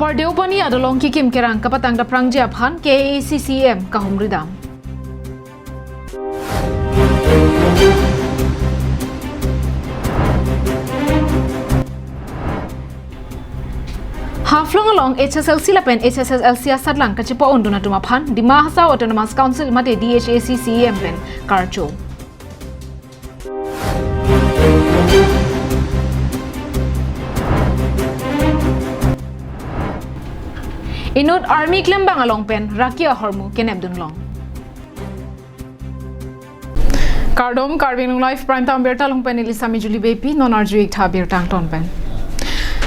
Apar Deopani adolong kikim kerang kapatang daprang Japan KACCM kahumridam. Haflong along HSLC lapen HSLC sadlang kacipo unduna tumapan di Mahasa Autonomous Council mate DHACCM pen karcho. Inut Army klembang along pen rakia hormu kenebdun long. Kardom Carving Life Prime Time Berta long pen ilisami Julie Baby non arjuik tha bertang ton pen.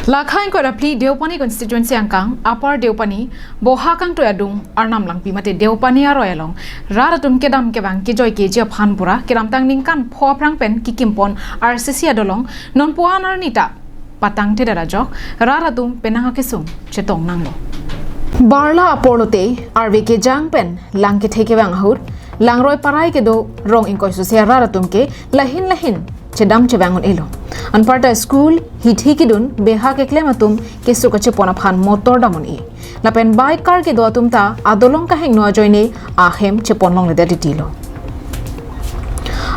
Lakhain ko rapli Deopani constituency angkang Apar Deopani bohakang to adung arnam lang pimate Deopani aroyalong raratum kedam kebang kejoy keje phanpura kedam tang ningkan phoprang pen kikimpon RCC adolong non puan arnita patang te darajok raratum penanga kesum chetong nanglo Barla Apolote RVK jang pen langke theke bang hur langroi parai ke do rong inkoi susia raratum ke lahin chedam chebangun elo anparta school hithikidun beha ke klematum ke sukache pona phan motor damon e lapen bike car ke do atumta adolong ka heng no joine ahem cheponlong le ditilo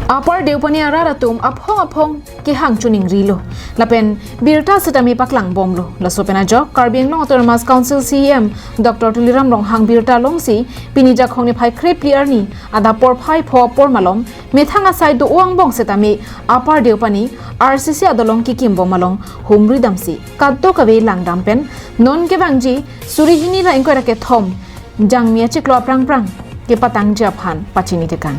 Apar Deopani araratum aphong ke hang chuning rilo lapen birta setami paklang bomlo la sopena jok Karbing Long Autonomous Council CM Dr. Tuliram Rong hang birta longsi pinija khongni phai krep clear ni ada por phai pho por malom methanga side do uang bong setami Apar Deopani RCC adolong ki kimbo malong humri damsi kaddo kabe langdam pen non ke bangji surihini la inkora ke thom jangmia chiklo prang ke patang japhan pachini tekan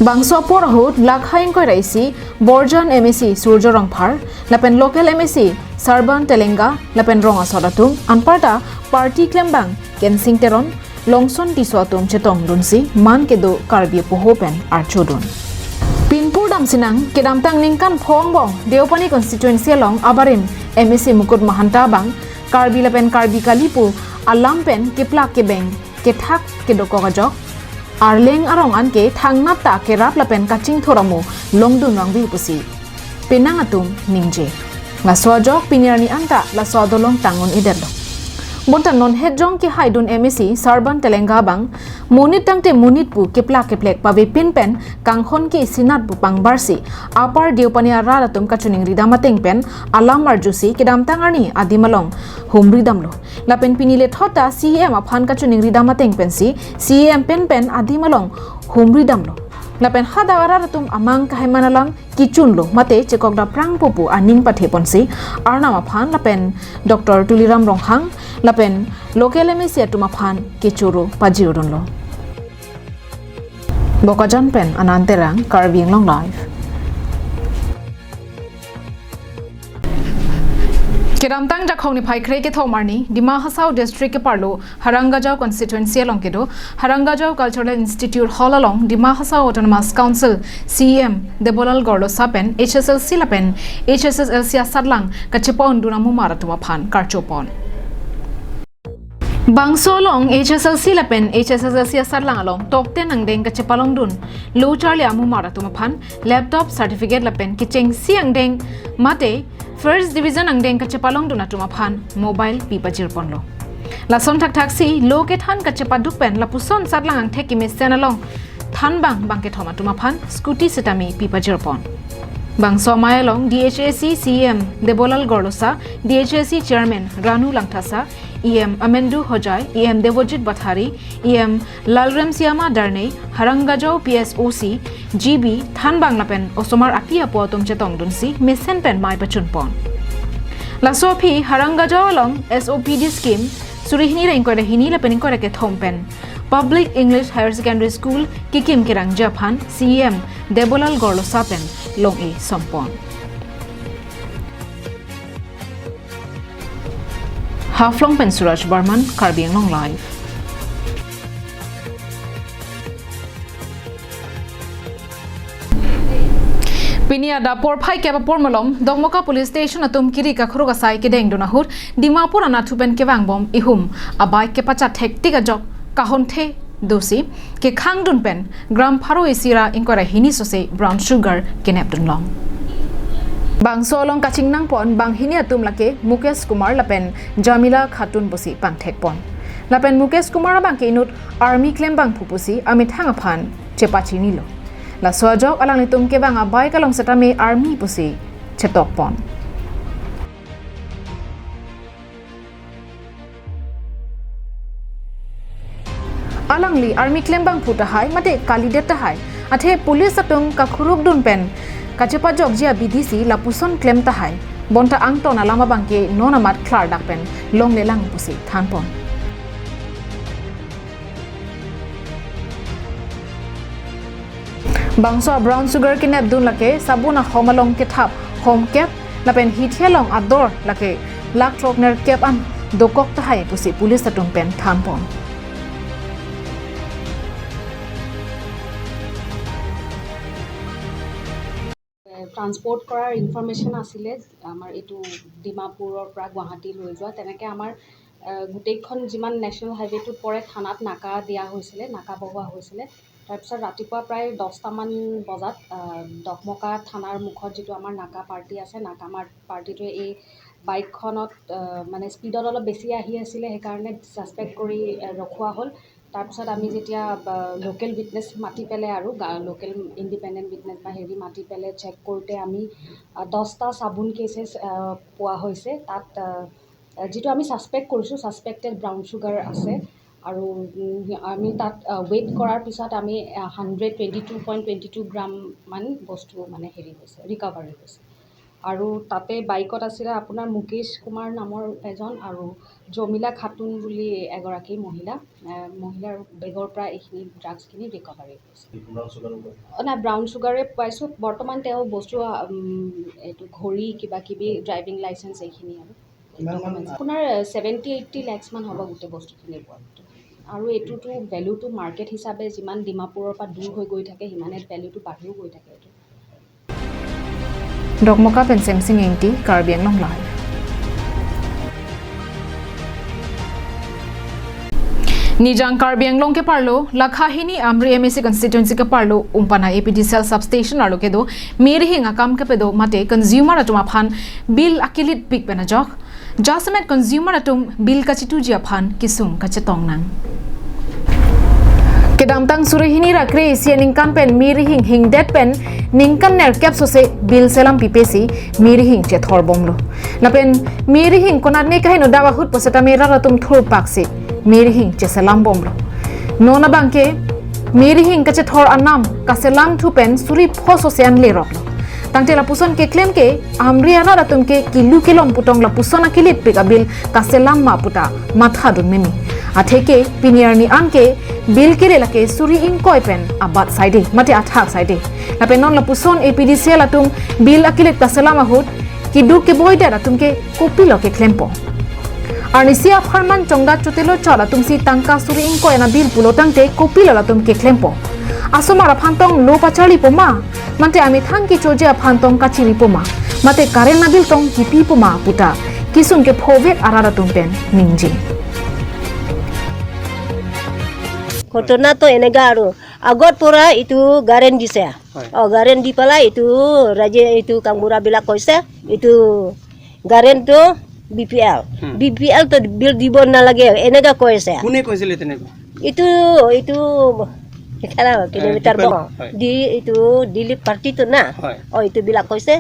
Bangso porahut lakhain ko raisi Borjan MSc Surjo Rongphar lapen local MSc Sarban Telenga lapen ronga sodatum anparta party klembang kensing teron longson tisoatum chetong dunsi man kedo karbi pohopen archodon Pinpur dam sinang kedam tang ningkan phongbong Deopani constituency long abarim MSc Mukut Mahanta bang karbi lapen karbi kalipu alampen keplak ke beng ke thak ke dokogajok Arleng arong anke thangna ta ke rap lapen kaching thoramu longdun wangbi pusi penangatum ningje la sojok pinirani anta la sodolong tangon iderlo bontan non hedjong ke haidun MSc Sarban Telenga bang munit tangte munit pu keplak pabe pinpen kangkhon ki sinat bu pangbarsi Apar Deopani araratum kachuning ridamateng pen alam arjusi kedam tangarni adimalong humridamlo lapen pinile thota CM aphan kachuning ridamateng pensi CM pen adimalong humridamlo lapen hada araratum amang kahemanalang kichunlo mate chekokda prang popu aning pathe ponsi arnama phan lapen Dr. Tuliram Ronghang lapen local MSc atuma phan kichuru pajirodonlo bokajan pen ananterang Karbing Long Life Kiramtang jakhong ni phai kre ke thomarni Dima Hasao district ke parlo Harangajao constituency along kedo Harangajao Cultural Institute Hall along Dima Hasao Autonomous Council CM Debolal Gorlo sapen HSLC lapen HSLC sadlang kachepon dunamu maratuma phan karchopon Bangsolong HSLC lapen HSLC sadlang along top 10 ang deng kachepalong dun low charlie amu maratuma phan laptop certificate lapen kicheng siang deng mate First Division ang deng kachepalong dun atuma phan mobile pipa jirponlo lason thak si lo ke than kachepaduk pen lapuson sadlang ang theki mesen along than bang ke thoma tuma phan scooty setami pipa jirpon Bang Somayalong DHAC CM Debolal Gorlosa DHAC Chairman Ranu Langthasa EM Amendu Hojai EM Devojit Bathari EM Lalrem Siama Darnei Harangajao PSOC GB Than Banglapen Osomar Akia Poatum Chetong Dunsi Mesen Pen Mai Pachun Pon Lasopi Harangajao along SOPD scheme Surihini Rainko Hini Lapen Inko Reke Thompen Public English Higher Secondary School Kikim Kirang Japan CM Debolal Gorlosa Pen Long E Sompon Haflong pen Suraj Barman Karbing Long Life Pinia da por phai ke por malom Dongmoka police station atum kiri ka khuru ga sai ke deng donahur Dimapur anathupen ke wang bom ihum abai ke pacha thekti ga jok kahon the dosi ke khangdun pen gram pharo esira inkora hini sose brown sugar kenep dun long Bangso along kaching nang pon bang hini atum lake Mukesh Kumar lapen Jamila Khatun bosi bang thek pon. Lapen Mukesh Kumar bang ke inut army claim bang pupusi amit hang aphan chepachi nilo. La sojok alang litum ke bang abai kalong setame army pusi chetok pon. Alang li army claim bang putahai mate kalidet tahai athe police atum ka khuruk dun pen kachepa jok jia BDC lapuson claim tahai bonta angton alama bangke nonamat klar dakpen long lelang pusi thanpon bangso brown sugar kinep dun lake sabuna homalong ke thap home cap lapen hithelong ador lake lak trokner cap an dokok tahai pusi police atum pen thanpon transport কৰাৰ information আছিলে আমাৰ এইটো ডিমাপুৰৰ পৰা গুৱাহাটী লৈ যোৱা তেনেকৈ আমাৰ গোটেইখন যিমান নেশ্যনেল হাইৱেটোত পৰে থানাত নাকা দিয়া হৈছিলে নাকা বহোৱা হৈছিলে তাৰপিছত ৰাতিপুৱা প্ৰায় 10টামান বজাত দকমকা থানাৰ মুখত যিটো আমাৰ নাকা পাৰ্টি আছে নাকা পাৰ্টিটোৱে এই বাইকখনত মানে স্পীডত অলপ বেছি আহি আছিলে সেইকাৰণে ছাছপেক্ট কৰি ৰখোৱা হ'ল তাৰপিছত আমি যেতিয়া লোকেল উইটনেছ মাতি পেলাই আৰু লোকেল ইণ্ডিপেণ্ডেণ্ট উইটনেছ বা হেৰি মাতি পেলাই চেক কৰোঁতে আমি 10টা চাবোন কেছেছ পোৱা হৈছে তাত যিটো আমি ছাছপেক্ট কৰিছোঁ ছাছপেক্টেড ব্ৰাউন চুগাৰ আছে আৰু আমি তাত ৱেইট কৰাৰ পিছত আমি 122.22 গ্ৰাম মান বস্তু মানে হেৰি হৈছে ৰিকভাৰী হৈছে আৰু তাতে বাইকত আছিলে আপোনাৰ মুকেশ কুমাৰ নামৰ এজন আৰু জমিলা খাতুন বুলি এগৰাকী মহিলাৰ বেগৰ পৰা এইখিনি ড্ৰাগছখিনি ৰিকভাৰী হৈছে নাই ব্ৰাউন চুগাৰে পাইছোঁ বৰ্তমান তেওঁ বস্তু এইটো ঘড়ী কিবা কিবি ড্ৰাইভিং লাইচেঞ্চ এইখিনি আৰু আপোনাৰ 70-80 লাখমান হ'ব গোটেই বস্তুখিনি পোৱাটো আৰু এইটোতো ভেলুটো মাৰ্কেট হিচাপে যিমান ডিমাপুৰৰ পৰা দূৰ হৈ গৈ থাকে সিমানে ভেলুটো বাঢ়িও গৈ থাকে এইটো Dokmoka pen semsing engti Karbi Anglong live. Nijang Karbi Anglong ke parlo lakhahini amri MSC constituency ke parlo umpana APDCL substation arlo ke do meri hinga kam ke pedo mate consumer atuma phan bill akilit pik pena jok jasmet consumer atum bill kachitu jia phan kisung kachetong nang Kedamtang surihini rakre isia ningkan pen mirihing hing det pen ningkan ner cap sose bil selam pipesi mirihing che thor bomlo lapen mirihing konat ne kahin dawa hut poseta mera ratum thur paksi mirihing che selam bomlo nona bangke mirihing ka che thor anam ka selam thu pen suri phoso se an le roklo tangte la puson ke claim ke amri ara ratum ke kilu kilom putong la pusona kilit pikabil ka selam ma puta matha dun memi atheke piniarni anke bil kire lake suri in koi pen abat side mate athak side na penon la puson APDCL atum bil akilet ka selama hut kidu ke boida atum ke kopi loke klempo arnisia farman chongda chutelo chala tum si tangka suri in koi na bil pulo tangte kopi la tum ke klempo asomara phantong lo pachali poma mate ami thangki choje phantong ka chiri poma mate karen na bil tong kipi poma puta kisung ke phovet arara tum pen ningji ঘটনা তো এনেকা আৰু আগত পৰা ইটো গাৰেন দিছে গাৰেন দি পেলাই ইটো ৰাজে ইটো কামবুৰা বিলাক কৈছে ইটো গাৰেনটো বিপিএল তো বিল দিব নালাগে এনেকা কৈছে কোনে কৈছিল তেনেকা ইটো খেলা কিলোমিটাৰ দি ইটো দিলীপ পাৰ্টিটো না ইটো বিলাক কৈছে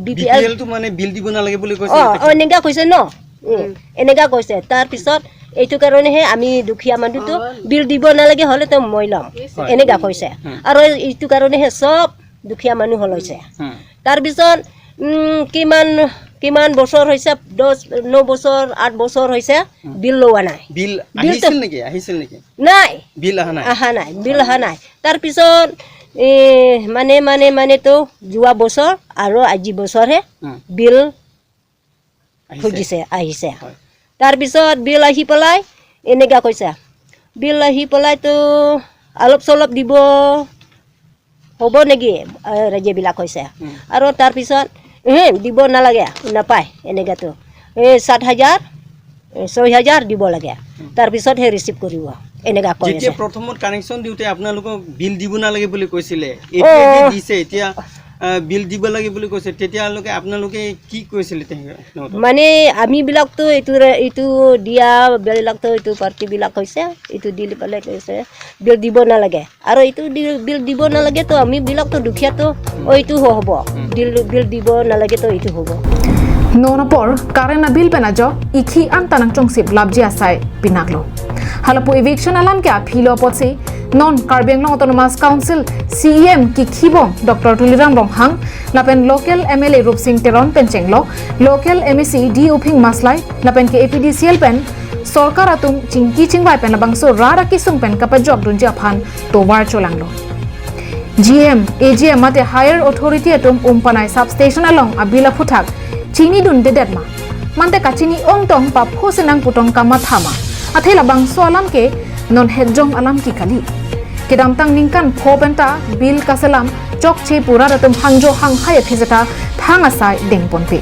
বিপিএল তো মানে বিল দিব নালাগে বুলি কৈছে এনেকা কৈছে ন এনেকা কৈছে তাৰ পিছত এইটো কাৰণেহে আমি দুখীয়া মানুহটো বিল দিব নালাগে হলে তো মই লম এনেকা কৈছে আৰু এইটো কাৰণেহে চব দুখীয়া মানুহ হলৈছে তাৰপিছত কিমান বছৰ হৈছে 9 বছৰ 8 বছৰ হৈছে বিল লোৱা নাই বিল আহিছিল নেকি নাই বিল আহা নাই তাৰপিছত মানে তো যোৱা বছৰ আৰু আজি বছৰহে বিল আহিছে তাৰপিছত বিল আহি পেলাই এনেকা কৈছে বিল আহি পেলাই তো অলপ চলপ দিব হ'ব নেকি ৰাজ্যবিলাক কৈছে আৰু তাৰপিছত দিব নালাগে নাপায় এনেকাতো 7,000 6,000 দিব লাগে তাৰপিছত হে ৰিচিভ কৰিব এনেকা কৈছে যেতিয়া প্ৰথমত কানেকচন দিওতে আপোনালোকক বিল দিব নালাগে বুলি কৈছিলে এতিয়া দিছে এতিয়া বিল দিব লাগে বুলি কৈছে তেতিয়ালৈকে আপোনালোকে কি কৈছিলে মানে আমিবিলাকতো এইটো দিয়া বিলাকতো এইটো পাৰ্টিবিলাক হৈছে এইটো দি পেলাই কৈছে বিল দিব নালাগে আৰু এইটো বিল দিব নালাগে তো আমিবিলাকতো দুখীয়াতো এইটো হ'ব বিল দিব নালাগে তো এইটো হ'ব Nonapor karena bil penajo ikhi antanang chongsip labji asai pinaglo. Halapu eviction alam ke aphilo potsi non Karbiang Autonomous Council CEM ki khibom Dr. Tuliram Ronghang lapen local MLA Rup Singh Teron penchenglo local MEC D Uping Maslai lapen ke APDCL pen Sorkar atum chingki chingbai pen labangso rara kisung pen kapajok dunja phan towar cholanglo. GM AGM mate higher authority atum umpanai substation along abila phuthak Chini dun dedet ma mante kachini ong tong pa phosenang putong kama thama athela bangso alam ke non hedjong alam ki kali kedam tang ningkan phopenta bil kasalam chok che pura ratum hangjo hang hai thizata thanga sai dengpon pe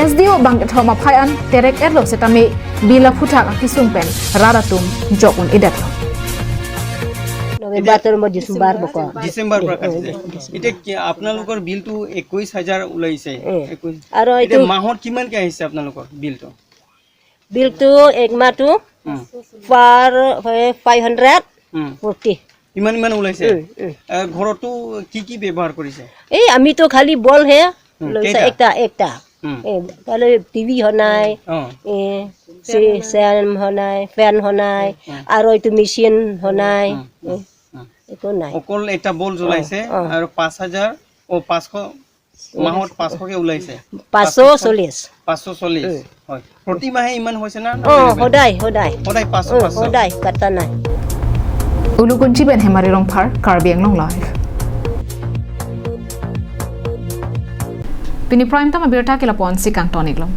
SDO bang thoma phaian terek erlo setame bila phuthak akisung pen raratum jokun edat November mo December boko December পৰা কাটিছে এতিয়া কি আপোনালোকৰ বিলটো 21000 ওলাইছে 21 আৰু এতিয়া মাহত কিমান কে আহিছে আপোনালোকৰ বিলটো এক মাহটো পাৰ 540 ইমান ওলাইছে ঘৰটো কি ব্যৱহাৰ কৰিছে এই আমিতো খালি বল হে লৈছে একটা তাহলে টিভি হনাই ফ্যান হনাই আৰু এইটো মেচিন হনাই একো নাই অকল এটা বল জ্বলাইছে আৰু 5000 ও 500 মাহত 500 কে ওলাইছে 540 হয় প্ৰতি মাহে ইমান হৈছে না সদায় 500 সদায় কাটা নাই Ulukunchi ben hemari rongphar Karbiang long live Pini prime time abirta kila pon si kang tonik lom